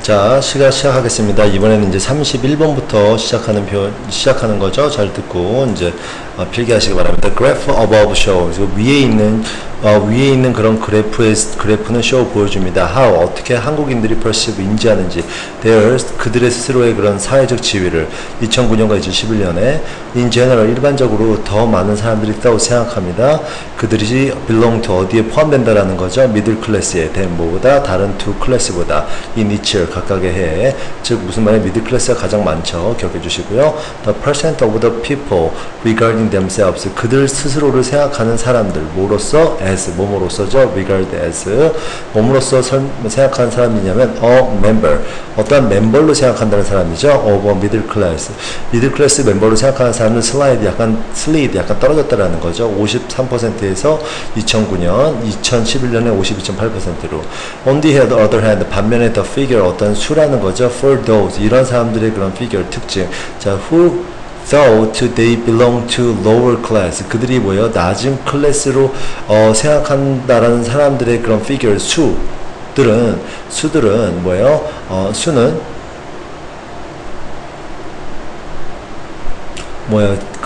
자, 시작하겠습니다. 이번에는 이제 31번부터 시작하는 거죠. 잘 듣고 이제 필기하시기 바랍니다. Graph above shows. 위에 있는 그런 그래프는 show 보여줍니다. How 어떻게 한국인들이 perceive 인지하는지 그들의 스스로의 그런 사회적 지위를 2009년과 2011년에 in general 일반적으로 더 많은 사람들이 있다고 생각합니다. 그들이 belong to 어디에 포함된다라는 거죠. middle class에 대한 뭐보다 다른 두 클래스보다 in each 각각의 해에 즉 무슨 말이에요? middle class가 가장 많죠. 기억해 주시고요. The percent of the people regarding themselves 그들 스스로를 생각하는 사람들 뭐로서 as 뭐뭐로서죠. regard as 뭐뭐로서 생각하는 사람이냐면 a member 어떠한 멤버로 생각한다는 사람이죠. of a middle class middle class 멤버로 생각하는 사람은 slide 약간 떨어졌다라는 거죠. 53%에서 2009년 2011년에 52.8%로 on the other hand 반면에 the figure 어떤 수라는 거죠. for those 이런 사람들의 그런 figure 특징 자 who thought they belong to lower class 그들이 뭐예요? 낮은 클래스로 생각한다라는 사람들의 그런 figure 수들은 뭐예요? 수는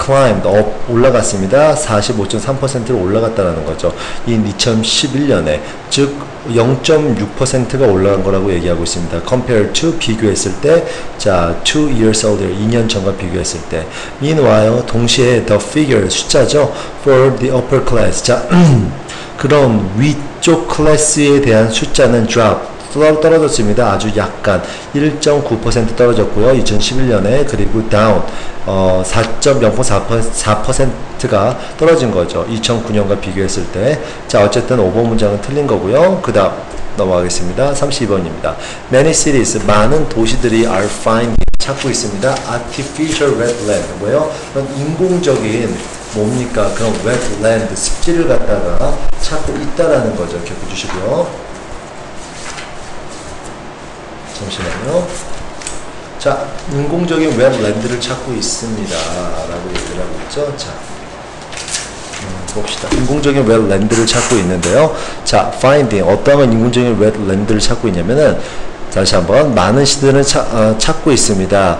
climbed up 올라갔습니다. 45.3%로 올라갔다라는 거죠. 이 2011년에 즉 0.6%가 올라간 거라고 얘기하고 있습니다. compared to 비교했을 때 자 2 years older 2년 전과 비교했을 때 meanwhile 동시에 the figure 숫자죠. for the upper class 자 그런 위쪽 클래스에 대한 숫자는 drop 떨어졌습니다. 아주 약간 1.9% 떨어졌고요. 2011년에 그리고 down 4.04%가 떨어진 거죠. 2009년과 비교했을 때. 자, 어쨌든 5번 문장은 틀린 거고요. 그 다음 넘어가겠습니다. 32번입니다. Many cities 많은 도시들이 are finding 찾고 있습니다. artificial wetland 뭐예요? 그런 인공적인 뭡니까? 그런 wetland 습지를 갖다가 찾고 있다라는 거죠. 기억해 주시고요. 잠시만요. 자, 인공적인 웹랜드를 찾고 있습니다. 라고 얘기를 하고 있죠. 자, 봅시다. 인공적인 웹랜드를 찾고 있는데요. 자, finding. 어떠한 인공적인 웹랜드를 찾고 있냐면은, 다시 한번 많은 시들은 찾고 있습니다.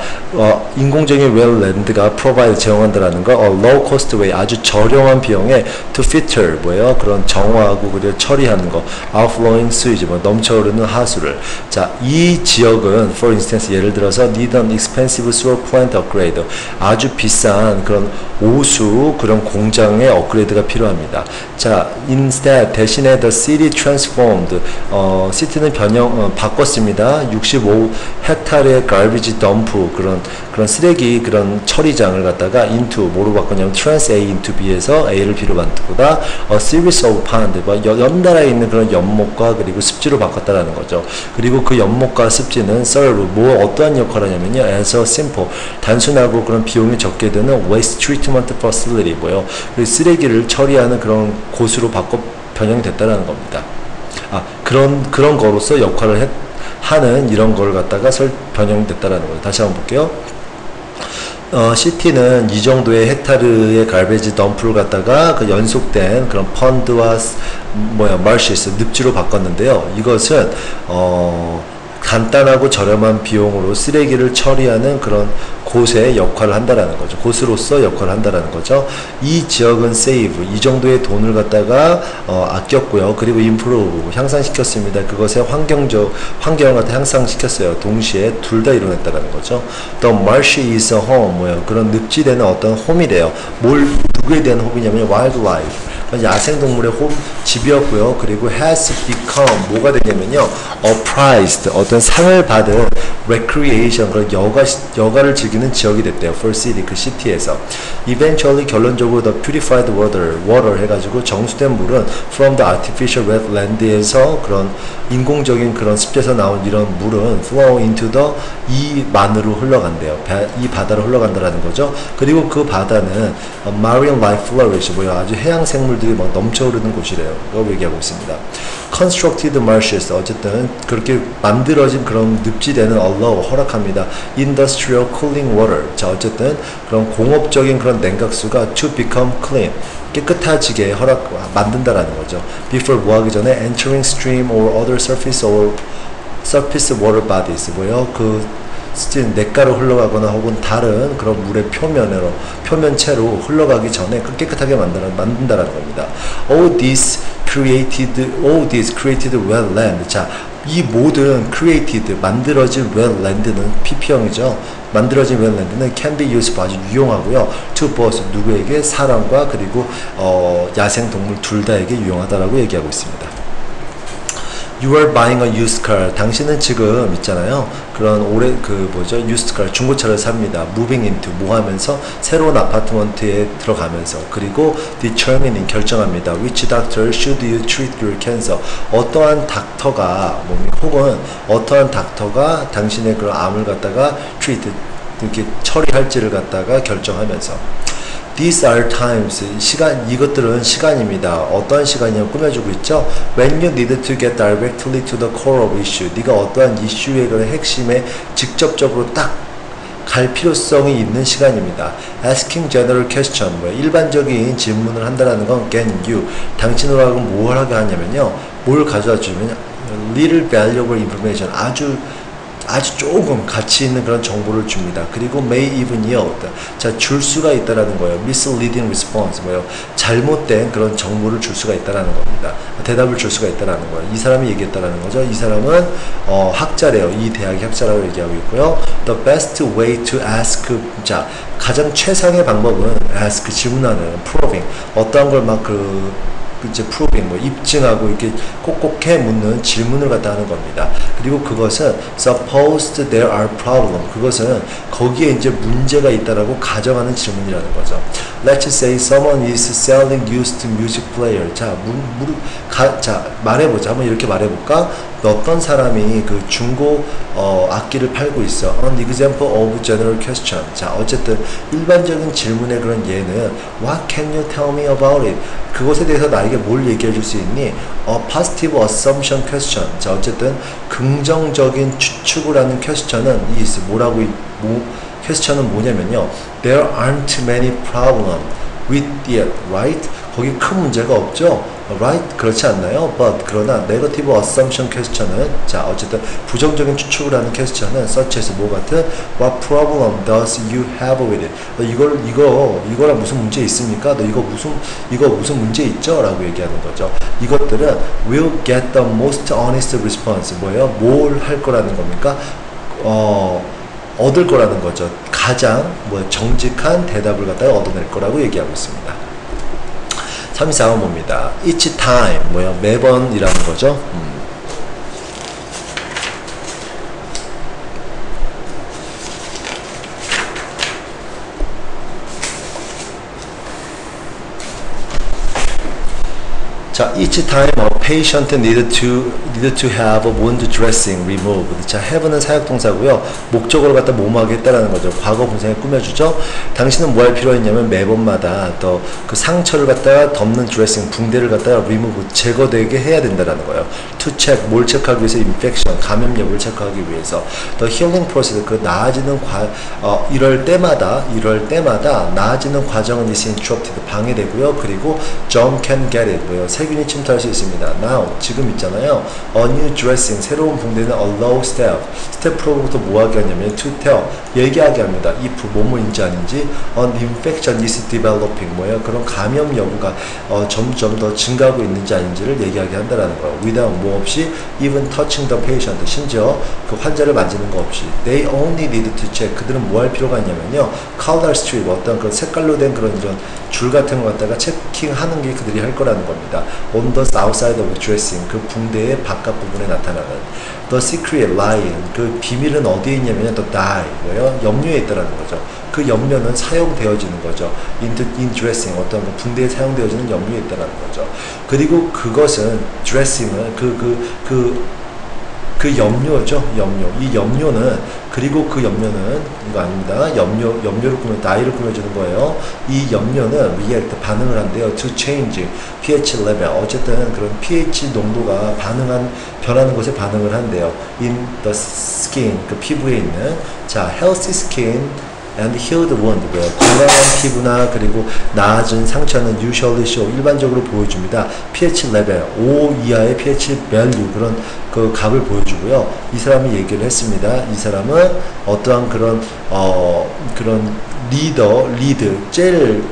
인공적인 웹랜드가 provide 제공한다라는 거, low cost way 아주 저렴한 비용에 to filter 뭐예요? 그런 정화하고 그리고 처리하는 거, outflowing sewage 뭐 넘쳐흐르는 하수를. 자, 이 지역은 for instance 예를 들어서 need an expensive sewer plant upgrade 아주 비싼 그런 오수 그런 공장의 업그레이드가 필요합니다. 자, instead 대신에 the city transformed 시티는 바꿨습니다. 65헥타르의 garbage dump 그런 쓰레기 그런 처리장을 갖다가 into 뭐로 바꿨냐면 trans A into B에서 A를 B로 바꾸다 a series of pond 연달아 있는 그런 연못과 그리고 습지로 바꿨다라는 거죠. 그리고 그 연못과 습지는 serve 어떠한 역할을 하냐면요 as a simple 단순하고 그런 비용이 적게 드는 waste treatment facility 뭐요 그 쓰레기를 처리하는 그런 곳으로 변형됐다라는 겁니다. 그런 거로서 역할을 하는 이런 걸 갖다가 변형됐다라는 거예요. 다시 한번 볼게요. 시티는 이 정도의 헥타르의 갈베지 덤프를 갖다가 그 연속된 그런 펀드와 마르시스 늪지로 바꿨는데요. 이것은 간단하고 저렴한 비용으로 쓰레기를 처리하는 그런 곳의 역할을 한다라는 거죠. 곳으로서 역할을 한다라는 거죠. 이 지역은 save 이 정도의 돈을 갖다가 아꼈고요. 그리고 improve 향상시켰습니다. 그것의 환경을 갖다 향상시켰어요. 동시에 둘 다 이뤄냈다라는 거죠. The marsh is a home 그런 늪지대는 어떤 홈이래요. 누구에 대한 홈이냐면 wildlife 야생동물의 집이었고요. 그리고 has become 뭐가 되냐면요 a prized 어떤 상을 받은 recreation 그런 여가를 즐기는 지역이 됐대요. for city 그 시티에서 eventually 결론적으로 the purified water 해가지고 정수된 물은 from the artificial wetland에서 그런 인공적인 그런 습지에서 나온 이런 물은 flow into the 이만으로 흘러간대요. 이 바다로 흘러간다라는 거죠. 그리고 그 바다는 marine life flourish 아주 해양 생물들이 막 넘쳐흐르는 곳이래요. 라고 얘기하고 있습니다. constructed marshes 어쨌든 그렇게 만들어진 그런 늪지대는 allow 허락합니다. industrial cooling water 자 어쨌든 그런 공업적인 그런 냉각수가 to become clean 깨끗해지게 만든다라는 거죠. before 뭐하기 전에 entering stream or other surface or surface water bodies 뭐요? 그 냇가로 흘러가거나 혹은 다른 그런 물의 표면체로 흘러가기 전에 깨끗하게 만든다라는 겁니다. All these created wetland. 자, 이 모든 created 만들어진 wetland는 PP형이죠. 만들어진 wetland는 can be used 아주 유용하고요. to both 누구에게 사람과 그리고 야생 동물 둘 다에게 유용하다라고 얘기하고 있습니다. You are buying a used car. 당신은 지금 있잖아요. 그런 used car, 중고차를 삽니다. moving into, 하면서 새로운 아파트먼트에 들어가면서 그리고 determining, 결정합니다. Which doctor should you treat your cancer? 어떠한 닥터가 혹은 어떠한 닥터가 당신의 그런 암을 갖다가 treat, 이렇게 처리할지를 갖다가 결정하면서 These are times. 이것들은 시간입니다. 어떠한 시간이냐고 꾸며주고 있죠. When you need to get directly to the core of issue. 네가 어떠한 이슈의 그런 핵심에 직접적으로 딱 갈 필요성이 있는 시간입니다. Asking general question. 일반적인 질문을 한다는 건 can you. 당신으로 하여금 뭘 하게 하냐면요. 뭘 가져다 주면 little valuable information. 아주 조금 가치 있는 그런 정보를 줍니다. 그리고 may even yield. 자, 줄 수가 있다라는 거예요. misleading response. 잘못된 그런 정보를 줄 수가 있다라는 겁니다. 대답을 줄 수가 있다라는 거예요. 이 사람이 얘기했다라는 거죠. 이 사람은 학자래요. 이 대학의 학자라고 얘기하고 있고요. The best way to ask. 자, 가장 최상의 방법은 ask, 질문하는, probing. 어떠한 걸 이제 proving, 입증하고 이렇게 콕콕해 묻는 질문을 갖다 하는 겁니다. 그리고 그것은 supposed there are problem. 그것은 거기에 이제 문제가 있다라고 가정하는 질문이라는 거죠. Let's say someone is selling used music player. 자, 말해보자. 한번 이렇게 말해볼까? 어떤 사람이 그 중고 악기를 팔고 있어. An example of general question. 자, 어쨌든 일반적인 질문의 그런 예는 What can you tell me about it? 그것에 대해서 나에게 뭘 얘기해 줄 수 있니? A positive assumption question. 자, 어쨌든 긍정적인 추측을 하는 퀘스천은 퀘스천은 뭐냐면요. There aren't many problems with it, right? 거기 큰 문제가 없죠. right? 그렇지 않나요? But 그러나 negative assumption question은 자, 어쨌든 부정적인 추측을 하는 퀘스천은 such as 같은 What problem does you have with it? 이거랑 무슨 문제 있습니까? 이거 무슨 문제 있죠? 라고 얘기하는 거죠. 이것들은 will get the most honest response. 뭘 할 거라는 겁니까? 얻을 거라는 거죠. 가장 정직한 대답을 갖다가 얻어낼 거라고 얘기하고 있습니다. 34번 봅니다. Each time, 매번이라는 거죠. 자, each time a patient needed to have wound dressing removed. 자, have는 사역동사고요. 목적어를 갖다 뭐뭐하게 했다라는 거죠. 과거 분사에 꾸며주죠. 당신은 뭐 할 필요가 있냐면 매번마다 또 그 상처를 갖다가 덮는 드레싱, 붕대를 갖다가 remove, 제거되게 해야 된다라는 거예요. To check, 뭘 체크하기 위해서? infection, 감염 여부를 체크하기 위해서. The healing process, 그 나아지는 이럴 때마다 나아지는 과정은 is interrupted, 방해되고요. 그리고 germ can get it, 세균이 침투할 수 있습니다. Now, 지금 있잖아요. A new dressing, 새로운 붕대는 allow staff. 스태프로부터 뭐 하게 하냐면 to tell, 얘기하게 합니다. if 뭐뭐인지 아닌지. An infection is developing, 그런 감염 여부가 점점 더 증가하고 있는지 아닌지를 얘기하게 한다라는 거예요. without, 뭐 없이 even touching the patient, 심지어 그 환자를 만지는 거 없이. They only need to check, 그들은 뭐 할 필요가 있냐면요. color strip, 어떤 그런 색깔로 된 그런 이런 줄 같은 거 갖다가 체킹하는 게 그들이 할 거라는 겁니다. On the outside of dressing, 그 붕대의 바깥 부분에 나타나는 the secret lie, 그 비밀은 어디에 있냐면 the dye, 염료에 있다라는 거죠. 그 염료는 사용되어지는 거죠. in dressing, 어떤 그 붕대에 사용되어지는 염료에 있다라는 거죠. 그리고 그것은 dressing은 그 염료죠. 이 염료는, 그리고 그 염료는 이거 아닙니다. 염료를 나이를 꾸며주는 거예요. 이 염료는 react, 반응을 한대요. to change pH level, 어쨌든 그런 pH 농도가 변하는 것에 반응을 한대요. in the skin, 그 피부에 있는. 자, healthy skin and healed wound. 건강한 피부나 그리고 나아진 상처는 usually show 일반적으로 보여줍니다. pH 레벨 5 이하의 pH value 그런 그 값을 보여주고요. 이 사람이 얘기를 했습니다. 이 사람은 어떠한 그런 리드 제일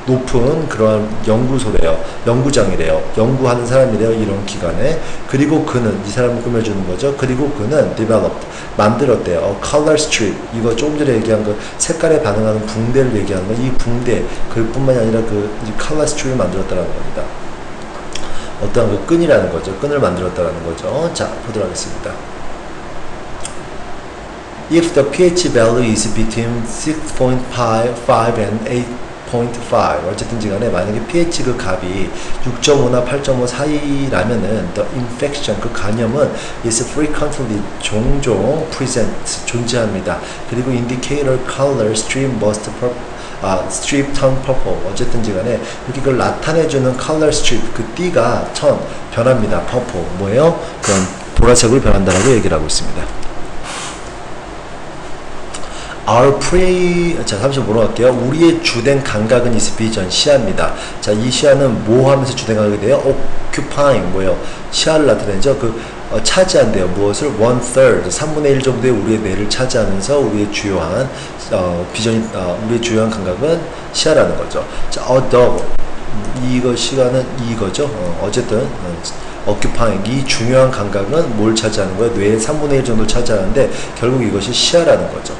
높은 그런 연구소래요. 연구장이래요. 연구하는 사람이래요. 이런 기관에. 그리고 그는 이 사람을 꾸며주는 거죠. 그리고 그는 developed 만들었대요. color strip 이거 조금 전에 얘기한 그 색깔에 반응하는 붕대를 얘기하는 거. 이 붕대 그뿐만이 아니라 그 color strip을 만들었다는 겁니다. 어떤 그 끈이라는 거죠. 끈을 만들었다는 거죠. 자, 보도록 하겠습니다. If the pH value is between 6.5 and 8.5 어쨌든지 간에 만약에 pH 그 값이 6.5나 8.5 사이라면은 the infection 그 간염은 is frequently 종종 present 존재합니다. 그리고 indicator color stream must strip turn purple 어쨌든지 간에 이렇게 그걸 나타내주는 color strip 그 띠가 변합니다. purple 뭐예요? 그런 보라색으로 변한다라고 얘기를 하고 있습니다. Our 자, 잠시 물어볼게요. 우리의 주된 감각은 is vision, 시야입니다. 자, 이 시야는 뭐 하면서 주된 감각이 돼요? occupying, 뭐예요? 시야를 나타내죠. 차지한대요. 무엇을? 1/3, 3분의 1 정도의 우리의 뇌를 차지하면서 우리의 주요한, 우리의 주요한 감각은 시야라는 거죠. 자, dog. 시간은 이거죠. 어쨌든, occupying 이 중요한 감각은 뭘 차지하는 거예요? 뇌의 3분의 1 정도를 차지하는데 결국 이것이 시야라는 거죠.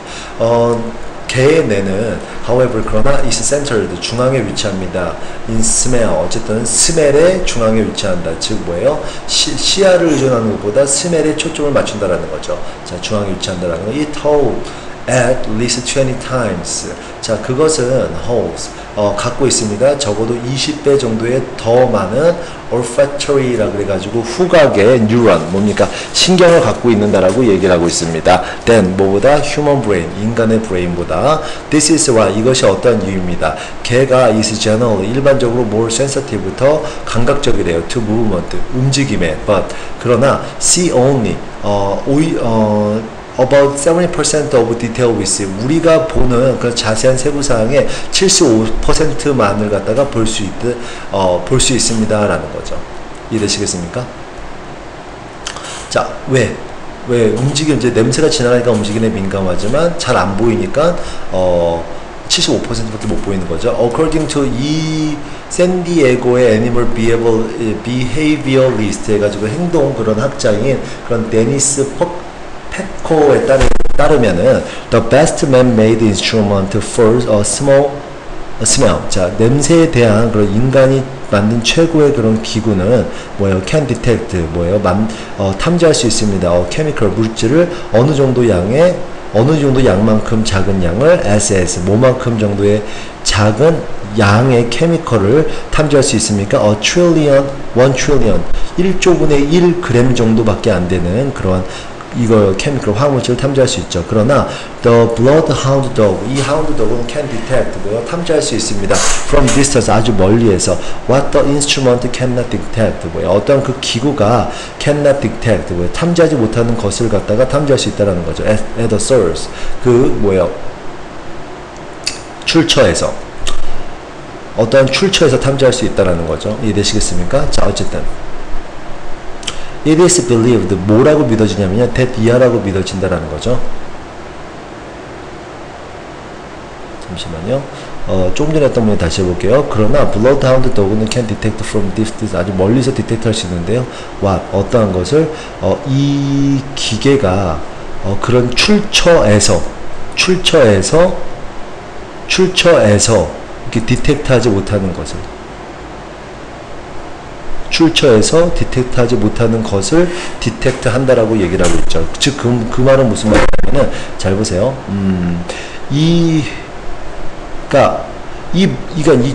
개의 뇌는 however 그러나 is centered 중앙에 위치합니다. in smell 어쨌든 스멜의 중앙에 위치한다. 즉 뭐예요? 시야를 의존하는 것보다 스멜에 초점을 맞춘다라는 거죠. 자, 중앙에 위치한다라는 거. It holds at least 20 times. 자, 그것은 holds 갖고 있습니다. 적어도 20배 정도의 더 많은 olfactory라 그래가지고 후각의 뉴런 뭡니까? 신경을 갖고 있는다라고 얘기를 하고 있습니다. then 뭐보다 human brain 인간의 브레인보다 this is why 이것이 어떤 이유입니다. 개가 is generally 일반적으로 more sensitive 더 감각적이래요. to movement 움직임에 but 그러나 see only about 70% of detail we see 우리가 보는 그 자세한 세부사항의 75%만을 갖다가 볼 수 있습니다 라는 거죠. 이해되시겠습니까? 자, 왜 이제 냄새가 지나가니까 움직임에 민감하지만 잘 안 보이니까 75%밖에 못 보이는 거죠. According to 이 샌디에고의 애니멀 비헤이비어리스트 해가지고 행동 그런 학자인 그런 데니스 페코에 따르면은 the best man-made instrument for a smell. 자, 냄새에 대한 그런 인간이 만든 최고의 그런 기구는 뭐예요? can detect 뭐예요? 탐지할 수 있습니다. chemical 물질을 어느 정도 양만큼 작은 양을 as 뭐만큼 정도의 작은 양의 케미컬을 탐지할 수 있습니까? 1 trillion 1조분의 1g 정도밖에 안 되는 그런 이거 케미컬 화학물질을 탐지할 수 있죠. 그러나 the bloodhound dog 이 하운드 dog은 can detect 뭐요? 탐지할 수 있습니다. from distance 아주 멀리에서 what the instrument cannot detect 뭐요? 어떤 그 기구가 cannot detect 뭐요? 탐지하지 못하는 것을 갖다가 탐지할 수 있다라는 거죠. at the source 뭐요? 출처에서 어떠한 출처에서 탐지할 수 있다라는 거죠. 이해되시겠습니까? 자, 어쨌든 it is believed 뭐라고 믿어지냐면요 that 이하라고 믿어진다라는 거죠. 잠시만요. 조금 전에 했던 부분 다시 해볼게요. 그러나 bloodhound dog는 can detect from distance 아주 멀리서 디텍트 할 수 있는데요. what 어떠한 것을 이 기계가 그런 출처에서 이렇게 디텍트하지 못하는 것을 출처에서 디텍트하지 못하는 것을 디텍트 한다라고 얘기를 하고 있죠. 즉, 그 말은 무슨 말이냐면은, 잘 보세요. 그러니까 이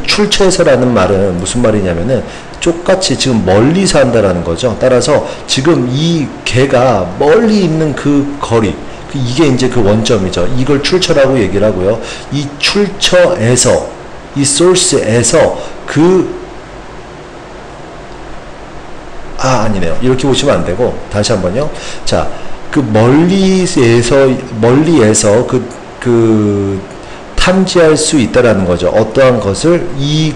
출처에서라는 말은 무슨 말이냐면은, 똑같이 지금 멀리서 한다라는 거죠. 따라서 지금 이 개가 멀리 있는 그 거리, 이게 이제 그 원점이죠. 이걸 출처라고 얘기를 하고요. 이 출처에서, 이 source에서 아니네요. 이렇게 보시면 안 되고, 다시 한번요. 자, 그 멀리에서 탐지할 수 있다라는 거죠. 어떠한 것을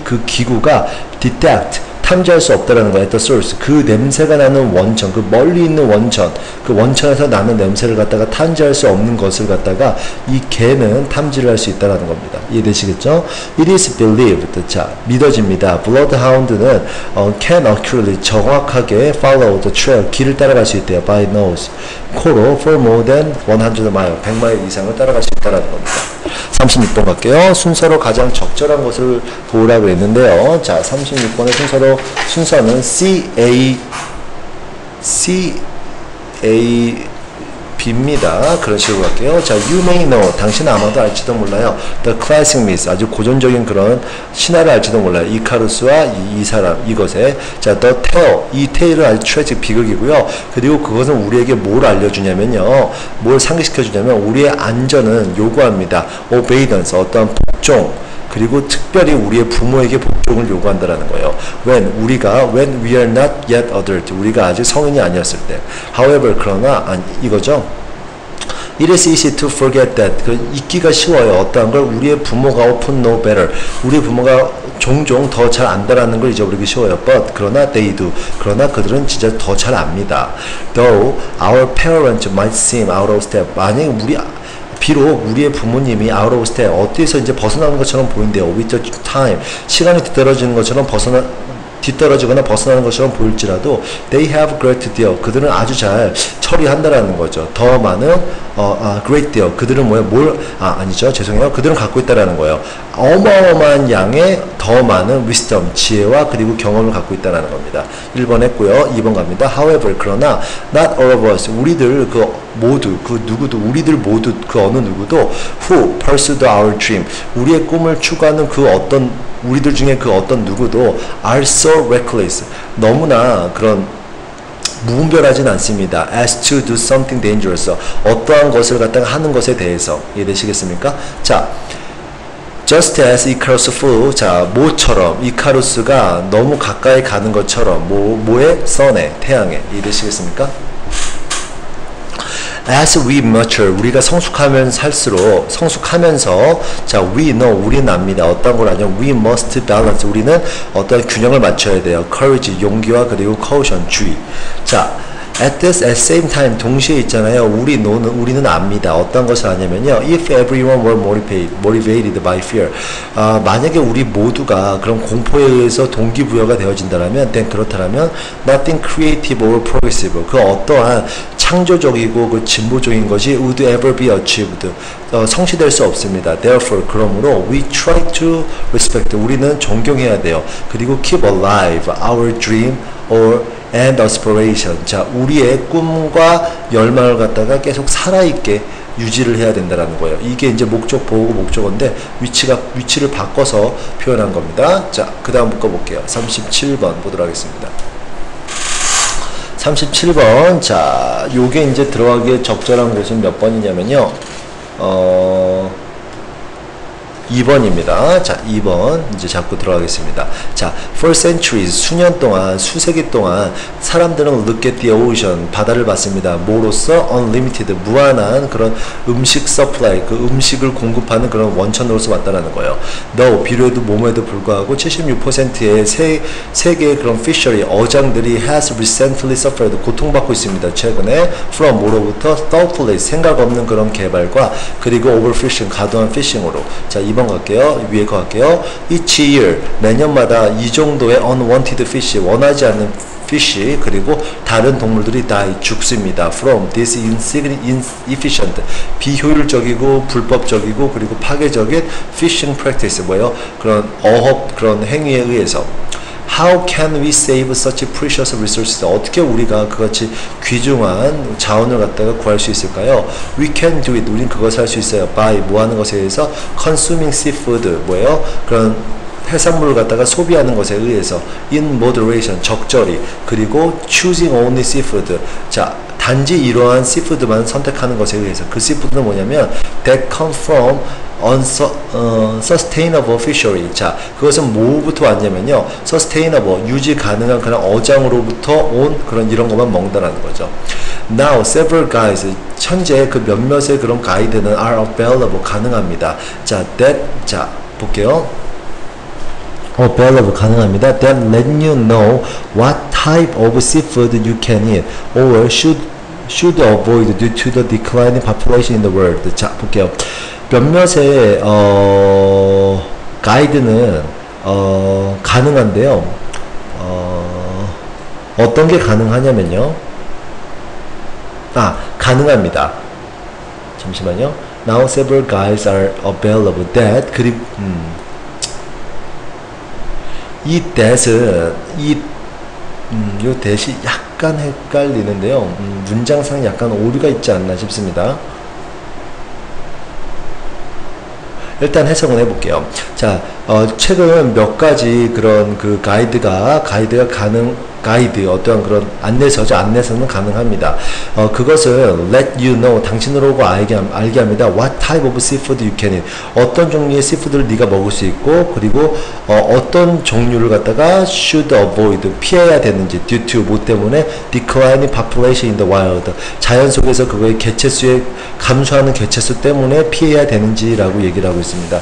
그 기구가 detect 탐지할 수 없다라는 거야. at the source. 그 냄새가 나는 원천, 그 멀리 있는 원천, 그 원천에서 나는 냄새를 갖다가 탐지할 수 없는 것을 갖다가 이 개는 탐지를 할 수 있다라는 겁니다. 이해되시겠죠? It is believed. 자, 믿어집니다. Bloodhound는 can accurately 정확하게 follow the trail. 길을 따라갈 수 있대요. By nose. 코로 for more than 100 mile. 100마일 이상을 따라갈 수 있다라는 겁니다. 36번 갈게요. 순서로 가장 적절한 것을 보라고 했는데요. 자, 36번의 순서는 B입니다. 그런 식으로 갈게요. 자, you may know. 당신은 아마도 알지도 몰라요. The classic myth. 아주 고전적인 그런 신화를 알지도 몰라요. 이카루스와 이 사람, 이것에. 자, the tale. 이 tale은 아주 트래직 비극이고요. 그리고 그것은 우리에게 뭘 알려주냐면요. 뭘 상기시켜주냐면, 우리의 안전은 요구합니다. obedience. 어떠한 복종. 그리고 특별히 우리의 부모에게 복종을 요구한다라는 거예요. when we are not yet adult, 우리가 아직 성인이 아니었을 때. however, 그러나 이거죠. It is easy to forget that. 잊기가 쉬워요. 어떠한 걸 우리의 부모가 often know better. 우리 부모가 종종 더 잘 안다라는 걸 잊어버리기 쉬워요. But 그러나 they do. 그러나 그들은 진짜 더 잘 압니다. Though our parents might seem out of step. 만약에 비록 우리의 부모님이 out of step, 어디에서 이제 벗어나는 것처럼 보인대요. with the time, 시간이 뒤떨어지는 것처럼 뒤떨어지거나 벗어나는 것처럼 보일지라도 they have great deal, 그들은 아주 잘 처리한다라는 거죠. 더 많은 great deal, 그들은 아니죠, 죄송해요. 그들은 갖고 있다라는 거예요. 어마어마한 양의 더 많은 wisdom, 지혜와 그리고 경험을 갖고 있다라는 겁니다. 1번 했고요. 2번 갑니다. However, 그러나 not all of us, 우리들 우리들 모두 그 어느 누구도 who pursued our dream, 우리의 꿈을 추구하는 우리들 중에 그 어떤 누구도 are so reckless, 너무나 그런 무분별하진 않습니다. as to do something dangerous, 어떠한 것을 갖다가 하는 것에 대해서. 이해되시겠습니까? 자, just as Icarus flew, 자, 모처럼 이카루스가 너무 가까이 가는 것처럼, 뭐의? sun에, 태양에. 이해되시겠습니까? As we mature, 우리가 성숙하면서, 자, we know, 우리는 압니다. 어떤 걸 아냐? We must balance, 우리는 어떤 균형을 맞춰야 돼요. Courage, 용기와 그리고 caution, 주의. 자, at same time, 동시에 있잖아요. 우리는 압니다. 어떤 것을 아냐면요. If everyone were motivated by fear, 만약에 우리 모두가 그런 공포에 의해서 동기부여가 되어진다면, then 그렇다면 nothing creative or progressive, 그 어떠한 창조적이고 그 진보적인 것이 would ever be achieved, 성취될 수 없습니다. Therefore, 그러므로 we try to respect, 우리는 존경해야 돼요. 그리고 keep alive our dream and aspiration. 자, 우리의 꿈과 열망을 갖다가 계속 살아있게 유지를 해야 된다는 거예요. 이게 이제 목적 보호고 목적어인데 위치를 바꿔서 표현한 겁니다. 자, 그 다음 묶어볼게요. 37번 보도록 하겠습니다. 37번. 자, 요게 이제 들어가기에 적절한 곳은 몇 번이냐면요. 2번입니다. 자, 2번 이제 잡고 들어가겠습니다. 자, for centuries, 수세기 동안 사람들은 look at the ocean, 바다를 봤습니다. 뭐로써? unlimited, 무한한 그런 음식 supply, 그 음식을 공급하는 그런 원천으로서 봤다라는 거예요. though, 비료에도 몸에도 불구하고 76%의 세계의 그런 fishery, 어장들이 has recently suffered, 고통받고 있습니다. 최근에 from, 뭐로부터? thoughtfulness, 생각 없는 그런 개발과 그리고 overfishing, 과도한 fishing으로. 자, 2번 갈게요. 위에 거 갈게요. Each year, 매년마다 이 정도의 unwanted fish, 원하지 않는 fish, 그리고 다른 동물들이 다 죽습니다. From this inefficient, 비효율적이고 불법적이고 그리고 파괴적인 fishing practice, 그런 어업, 그런 행위에 의해서. How can we save such precious resources? 어떻게 우리가 그같이 귀중한 자원을 갖다가 구할 수 있을까요? We can do it. 우린 그것을 할 수 있어요. By, 뭐 하는 것에 의해서? Consuming seafood, 그런 해산물을 갖다가 소비하는 것에 의해서. In moderation, 적절히. 그리고 choosing only seafood. 자, 단지 이러한 씨푸드만 선택하는 것에 의해서. 그 씨푸드는 뭐냐면 that come from sustainable fishery. 자, 그것은 뭐부터 왔냐면요, sustainable, 유지 가능한 그런 어장으로부터 온 그런 이런 것만 먹는다라는 거죠. Now several guides 현재 그 몇몇의 그런 가이드는 are available 가능합니다. 자, 자 볼게요. available 가능합니다. That let you know what type of seafood you can eat or should avoid due to the declining population in the world. 자, 볼게요. 몇몇의 가이드는 가능한데요. 어떤 게 가능하냐면요. 가능합니다. 잠시만요. Now several guides are available that 이 that은 요 that이 약간 헷갈리는데요. 문장상 약간 오류가 있지 않나 싶습니다. 일단 해석을 해볼게요. 자, 최근 몇 가지 그런 그 가이드가 어떠한 그런 안내서는 가능합니다. 그것을 let you know, 당신으로 알게 합니다. What type of seafood you can eat. 어떤 종류의 씨푸드를 네가 먹을 수 있고, 그리고 어떤 종류를 갖다가 should avoid, 피해야 되는지, due to, 뭐 때문에 declining population in the wild. 자연 속에서 그거의 개체수의 감소하는 개체수 때문에 피해야 되는지라고 얘기를 하고 있습니다.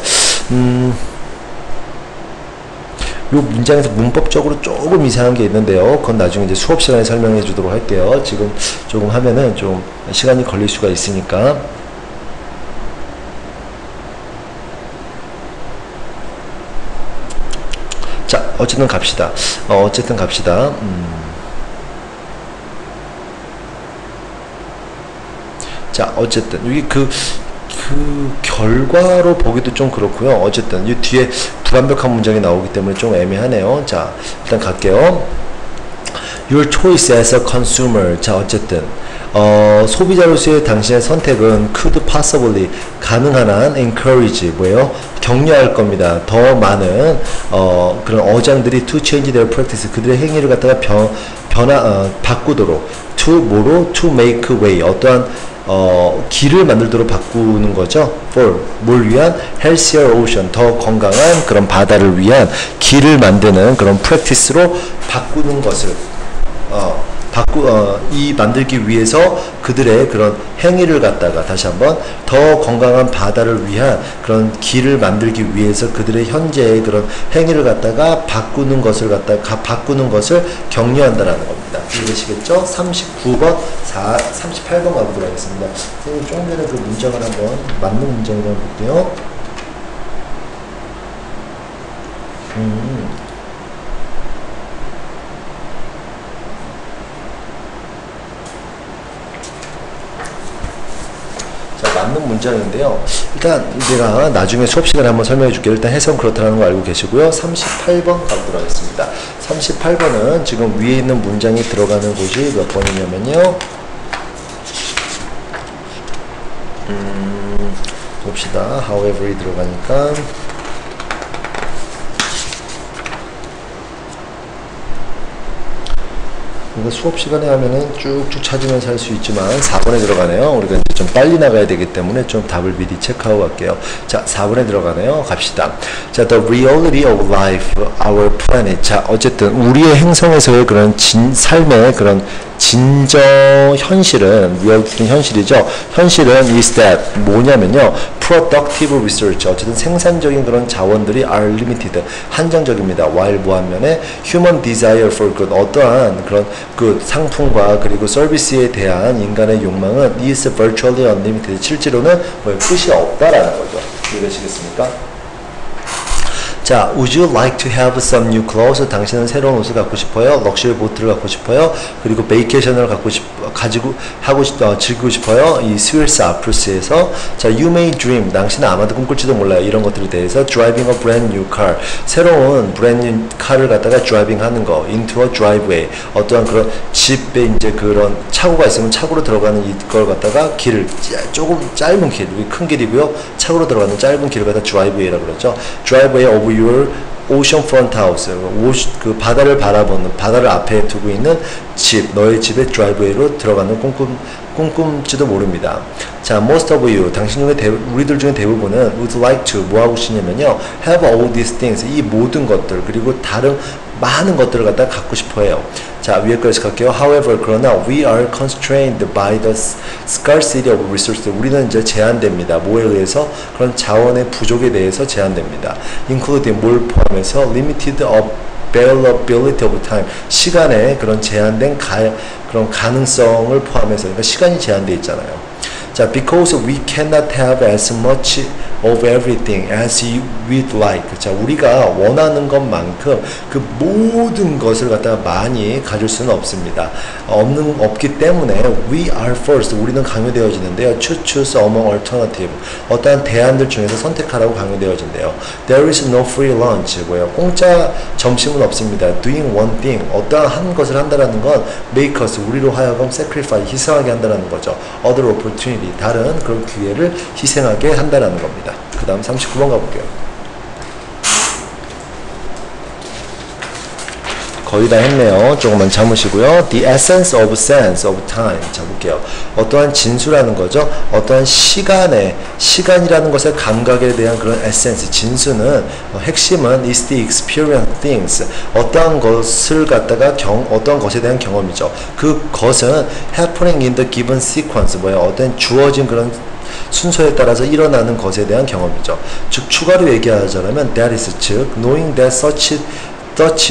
요 문장에서 문법적으로 조금 이상한 게 있는데요. 그건 나중에 이제 수업 시간에 설명해 주도록 할게요. 지금 조금 하면은 좀 시간이 걸릴 수가 있으니까. 자, 어쨌든 갑시다. 자, 어쨌든 여기 그 결과로 보기도 좀 그렇고요. 어쨌든 이 뒤에 불완벽한 문장이 나오기 때문에 좀 애매하네요. 자, 일단 갈게요. Your choice as a consumer. 자, 어쨌든 소비자로서의 당신의 선택은 could possibly, 가능한 한 encourage, 뭐예요? 격려할 겁니다. 더 많은 그런 어장들이 to change their practice, 그들의 행위를 갖다가 바꾸도록, to make way, 어떠한 길을 만들도록 바꾸는 거죠. for, 뭘 위한? healthier ocean, 더 건강한 그런 바다를 위한 길을 만드는 그런 practice로 바꾸는 것을 이 만들기 위해서 그들의 그런 행위를 갖다가 다시 한번 더 건강한 바다를 위한 그런 길을 만들기 위해서 그들의 현재의 그런 행위를 갖다가 바꾸는 것을 격려한다라는 겁니다. 이해되시겠죠? 39번, 38번 가보도록 하겠습니다. 선생님 조금 전에 그 문장을 한번 맞는 문장을 한번 볼게요. 맞는 문장인데요. 일단 내가 나중에 수업 시간에 한번 설명해 줄게요. 일단 해석은 그렇다는 거 알고 계시고요. 38번 가보도록 하겠습니다. 38번은 지금 위에 있는 문장이 들어가는 곳이 몇 번이냐면요. 봅시다. however이 들어가니까 이거 수업 시간에 하면은 쭉쭉 찾으면서 할 수 있지만 4번에 들어가네요. 우리가 이제 좀 빨리 나가야 되기 때문에 좀 답을 미리 체크하고 갈게요. 자, 4번에 들어가네요. 갑시다. 자, the reality of life, our planet. 자, 어쨌든 우리의 행성에서의 그런 삶의 그런 진정 현실은, 현실이죠. 현실은 is that, 뭐냐면요. productive research, 어쨌든 생산적인 그런 자원들이 are limited, 한정적입니다. while 무한면에 human desire for good, 어떠한 그런 그 상품과 그리고 서비스에 대한 인간의 욕망은 is virtually unlimited, 실제로는 끝이 없다라는 거죠. 이해되시겠습니까? 자, would you like to have some new clothes? 당신은 새로운 옷을 갖고 싶어요? 럭셔리 보트를 갖고 싶어요? 그리고 베이케이션을 즐기고 싶어요? 이 스윌스 아프스에서 자, you may dream, 당신은 아마도 꿈꿀지도 몰라요. 이런 것들에 대해서 driving a brand new car, 새로운 brand new car를 갖다가 driving 하는 거, into a driveway, 어떠한 그런 집에 이제 그런 차고가 있으면 차고로 들어가는 이걸 갖다가 길을 조금 짧은 길, 큰 길이고요. 차고로 들어가는 짧은 길을 갖다 driveway라고 그러죠. driveway of your oceanfront house, 그 바다를 바라보는, 바다를 앞에 두고 있는 집, 너의 집의 드라이브웨이로 들어가는 꿈꿈지도 모릅니다. 자, most of you, 우리들 중에 대부분은 would like to, 뭐 하고 싶냐면요, have all these things, 이 모든 것들, 그리고 다른 많은 것들을 갖다 갖고 싶어 해요. 자, 위에 거에서 갈게요. However, 그러나 we are constrained by the scarcity of resources. 우리는 이제 제한됩니다. 뭐에 의해서? 그런 자원의 부족에 대해서 제한됩니다. including 뭘 포함해서 limited availability of time. 시간의 그런 제한된 그런 가능성을 포함해서, 그러니까 시간이 제한되어 있잖아요. 자, because we cannot have as much of everything as we'd like. 자, 우리가 원하는 것만큼 그 모든 것을 갖다가 많이 가질 수는 없습니다. 없기 때문에 we are first. 우리는 강요되어지는데요. to choose among alternative. 어떠한 대안들 중에서 선택하라고 강요되어진대요. There is no free lunch. 뭐예요? 공짜 점심은 없습니다. Doing one thing. 어떠한 한 것을 한다라는 건 make us. 우리로 하여금 sacrifice. 희생하게 한다라는 거죠. Other opportunity. 다른 그런 기회를 희생하게 한다라는 겁니다. 그 다음 39번 가볼게요. 거의 다 했네요. 조금만 참으시고요. The essence of sense of time. 자, 볼게요. 어떠한 진수라는 거죠. 어떠한 시간이라는 것의 감각에 대한 그런 essence, 진수는, 핵심은 is the experience things. 어떠한 것을 갖다가 어떠한 것에 대한 경험이죠. 그 것은 happening in the given sequence. 뭐예요? 어떤 주어진 그런 순서에 따라서 일어나는 것에 대한 경험이죠. 즉, 추가로 얘기하자면 that is, 즉, knowing that such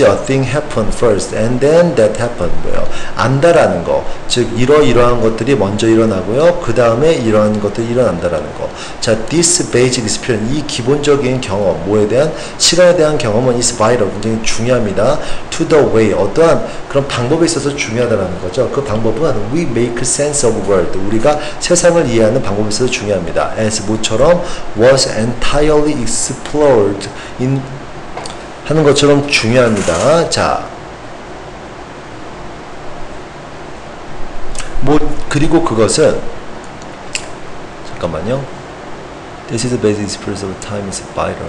a thing happened first and then that happened. 뭐예요? 안다라는 거. 즉, 이러한 것들이 먼저 일어나고요. 그 다음에 이러한 것들이 일어난다라는 거. 자, this basic experience. 이 기본적인 경험, 뭐에 대한? 시간에 대한 경험은 is vital. 굉장히 중요합니다. to the way. 어떠한 그런 방법에 있어서 중요하다는 거죠. 그 방법은 we make sense of world. 우리가 세상을 이해하는 방법에 있어서 중요합니다. as 모처럼 was entirely explored in 하는 것처럼 중요합니다. 자, 그리고 그것은, 잠깐만요. This is the basic experience of time is vital.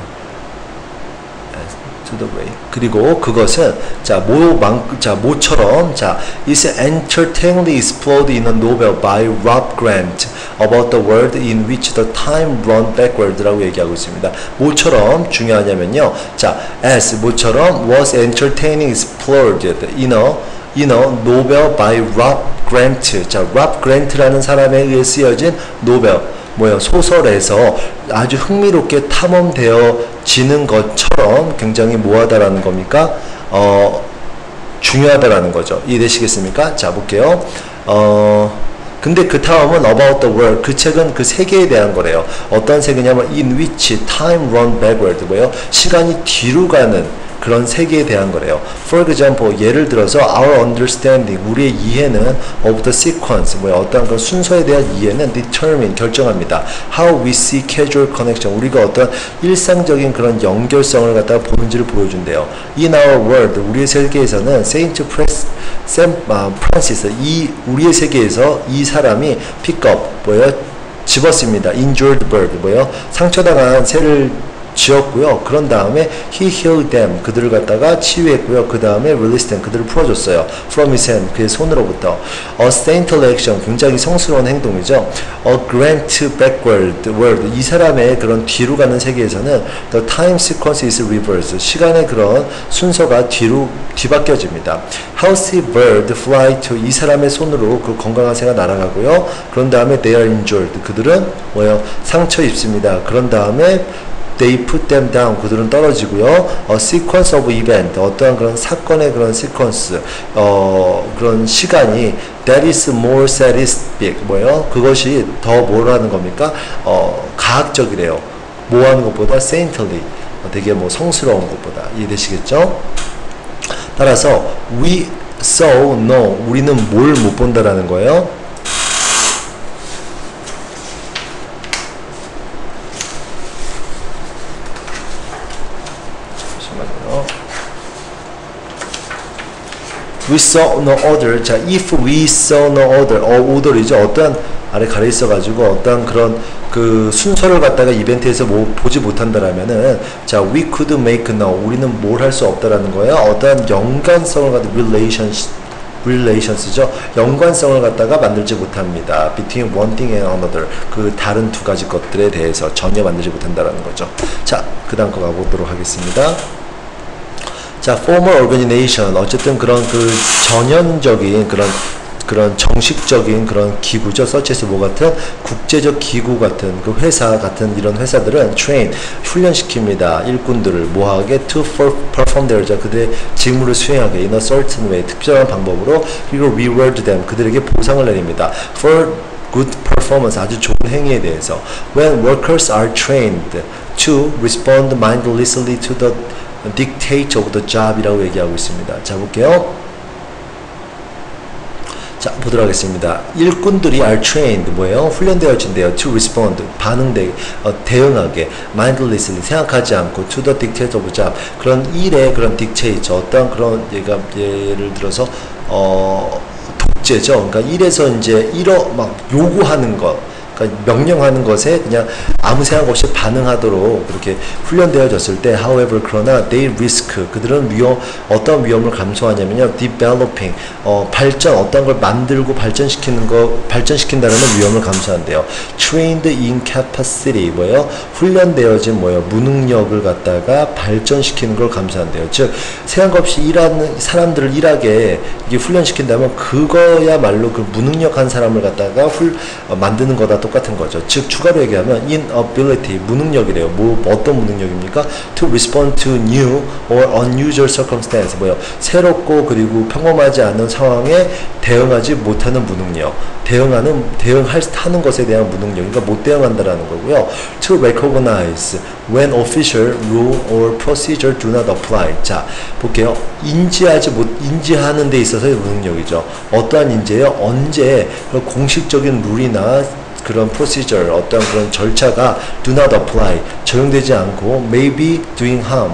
To the way. 그리고 그것은, 모처럼, is entertainingly explored in a novel by Rob Grant about the world in which the time run backward 라고 얘기하고 있습니다. 뭐처럼 중요하냐면요. 자, as, 모처럼 was entertaining explored in a novel by Rob Grant. 자, Rob Grant라는 사람에 의해 쓰여진 노벨, 뭐예요? 소설에서 아주 흥미롭게 탐험되어지는 것처럼 굉장히 뭐하다라는 겁니까? 중요하다라는 거죠. 이해되시겠습니까? 자, 볼게요. 근데 그 다음은 about the world. 그 책은 그 세계에 대한 거래요. 어떤 세계냐면 in which time run backward. 뭐예요? 시간이 뒤로 가는 그런 세계에 대한 거래요. For example, 예를 들어서 our understanding, 우리의 이해는 of the sequence, 어떤 그런 순서에 대한 이해는 determine, 결정합니다. How we see casual connection, 우리가 어떤 일상적인 그런 연결성을 갖다가 보는지를 보여준대요. In our world, 우리의 세계에서는 Saint Francis, 우리의 세계에서 이 사람이 pick up, 집었습니다. Injured bird, 상처당한 새를 지었고요. 그런 다음에 he healed them, 그들을 갖다가 치유했고요. 그 다음에 released them, 그들을 풀어줬어요. from his hand, 그의 손으로부터. a saintly action, 굉장히 성스러운 행동이죠. a grant backward world, 이 사람의 그런 뒤로 가는 세계에서는 the time sequence is reversed, 시간의 그런 순서가 뒤바뀌어집니다. healthy bird fly to, 이 사람의 손으로 그 건강한 새가 날아가고요. 그런 다음에 they are injured, 그들은 상처 입습니다. 그런 다음에 they put them down, 그들은 떨어지고요. a sequence of event, 어떠한 그런 사건의 그런 sequence, 그런 시간이 that is more satisfying, 그것이 더 뭐라는 겁니까? 가학적이래요. 뭐 하는 것보다 saintly, 되게 성스러운 것보다. 이해되시겠죠? 따라서 we saw no, 우리는 뭘 못 본다라는 거예요. We saw no other. 자, if we saw no other, order이죠. 어떠한 아래 가려 있어가지고 어떠한 그런 그 순서를 갖다가 이벤트에서 보지 못한다라면은, 자, we could make no, 우리는 뭘 할 수 없다라는 거예요. 어떠한 연관성을 갖다 relations죠. 연관성을 갖다가 만들지 못합니다. between one thing and another. 그 다른 두 가지 것들에 대해서 전혀 만들지 못한다라는 거죠. 자, 그 다음 거 가보도록 하겠습니다. 자, formal organization. 어쨌든 그런 그 전형적인 그런 정식적인 그런 기구죠. such as 뭐 같은 국제적 기구 같은 그 회사 같은 이런 회사들은 train 훈련시킵니다. 일꾼들을 뭐하게 to perform their job 그들의 직무를 수행하게 in a certain way 특별한 방법으로 그리고 reward them 그들에게 보상을 내립니다. for good performance 아주 좋은 행위에 대해서 when workers are trained to respond mindlessly to the dictate of the job이라고 얘기하고 있습니다. 자 볼게요. 자, 보도록 하겠습니다. 일꾼들이 are trained, 뭐예요? 훈련되어진대요. to respond, 대응하게, mindlessly, 생각하지 않고, to the dictate of job. 그런 일의 그런 dictate, 어떤 그런, 예를 들어서, 독재죠. 그러니까 일에서 이제, 막 요구하는 것. 그러니까 명령하는 것에 그냥 아무 생각 없이 반응하도록 그렇게 훈련되어졌을 때 however 그러나 they risk 그들은 어떤 위험을 감수하냐면요 developing 어떤 걸 만들고 발전시킨다는 위험을 감수한대요. trained incapacity 뭐예요? 훈련되어진 무능력을 갖다가 발전시키는 걸 감수한대요. 즉 생각 없이 일하는 사람들을 일하게 이게 훈련시킨다면 그거야말로 그 무능력한 사람을 갖다가 만드는 거다. 똑같은 거죠. 즉 추가로 얘기하면 inability 무능력이래요. 어떤 무능력입니까? To respond to new or unusual circumstance 뭐요? 새롭고 그리고 평범하지 않은 상황에 대응하지 못하는 무능력. 대응하는 것에 대한 무능력. 그러니까 못 대응한다라는 거고요. To recognize when official rule or procedure do not apply. 자, 볼게요. 인지하는 데 있어서의 무능력이죠. 어떠한 인지예요? 언제 공식적인 룰이나 그런 procedure, 어떤 그런 절차가 do not apply, 적용되지 않고 may be doing harm,